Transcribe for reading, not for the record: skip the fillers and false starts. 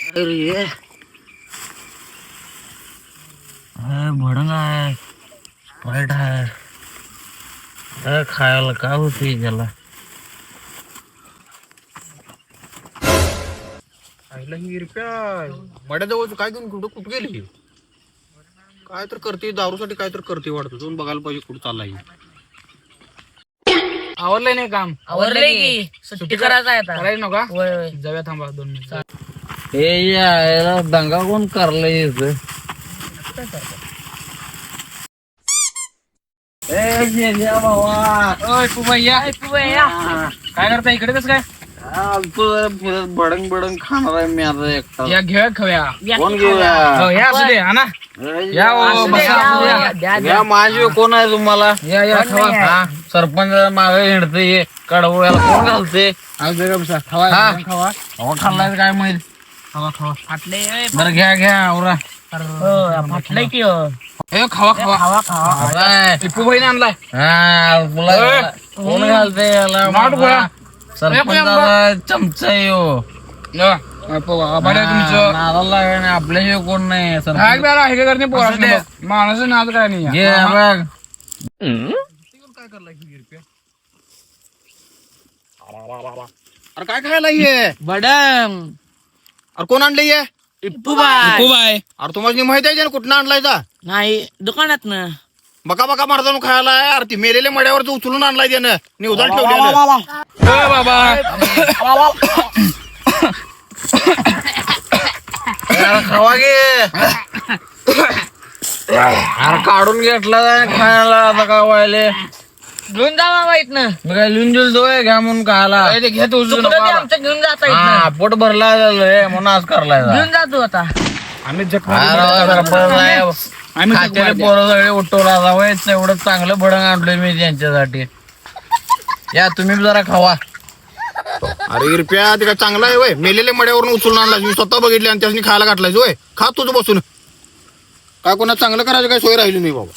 अरे भडंग आहे, स्प्राईट आहे, काय खायला काय होते त्याला. आईला ही रुपया मड्याजवळ काय घेऊन कुठं गेली? काय तर करते, दारूसाठी काय तर करते वाटतं. जाऊन बघायला पाहिजे कुठं चाललाय. आवरलंय नाही काम? आवरले की सुट्टी करायचं आहे आता. करायचं नका, होय होय. जाऊया थांबा 2 मिनिटं. हे यायला दंगा कोण करलंय इथं? ए जेजा बाबा, ओय पुबैया, काय करता इकडे? कसं काय फिरत भडंग भडंग खाणार आहे मी आता एकटा. या घेऊया खव्या. कोण घेऊया? हो, या असू दे, हा ना. या हो, बसा, असू द्या. या माझे कोण आहे तुम्हाला? या खवा. हा, सरपंच मागे हिंडते हे कडवं, याला कोण घालते? खवा हा. खवा अहो खाल्लाय काय माहित. खवा खवा. फाटले बरं घ्या आवरा. फाटलंय की हो. ए खवा खवा. काय? टिपूबाईने आणलाय. हा, तुला कोण घालते याला? नाट गोळा. सरपंचाचा चमचा येऊ. बरं तुमचं नादाला आपल्याशिवाय कोण नाही. काय सरपंच बरं आहे का करणे पोरा असू दे. माणूस नाद काय नाही. घे बघ. काय करला अरे काय खायला ये? बडंग अरे कोण आणलं ये? इप्पूबाई. अरे तुम्हाला माहित आहे ना कुठं आणलाय का? नाही दुकानात ना. बका बका मारता खायला. अरे ती मेलेल्या मड्यावर उचलून आणलाय त्यानं, निवदान ठेवलेलं. बाबा याला खावा घे. अरे काढून घेतला खायला आता का व्हायले. घेऊन जा बाबा इथनं. मी काय लिहून दिल घ्या म्हणून खायला. ते घेत उचलू चुकलं ते नका. आमचं घेऊन जाता हा, इथनं. पोट भरला झालंय म्हणून आज करलाय. घेऊन जातो आता. आम्ही जग खात्याला पोरं सगळे उठवला जावं. एवढं चांगलं भडंग आणलोय मी त्यांच्यासाठी. या तुम्ही जरा खावा. अरे रुपया ते काय चांगला आहे वय? मेलेल्या मड्यावरून उचलून आणलाय मी स्वतः बघितले आणि त्याने खायला घातलाय वय. खा तुझं बसून. काय कोणा चांगलं करायचं काय सोय राहिली नाही बाबा.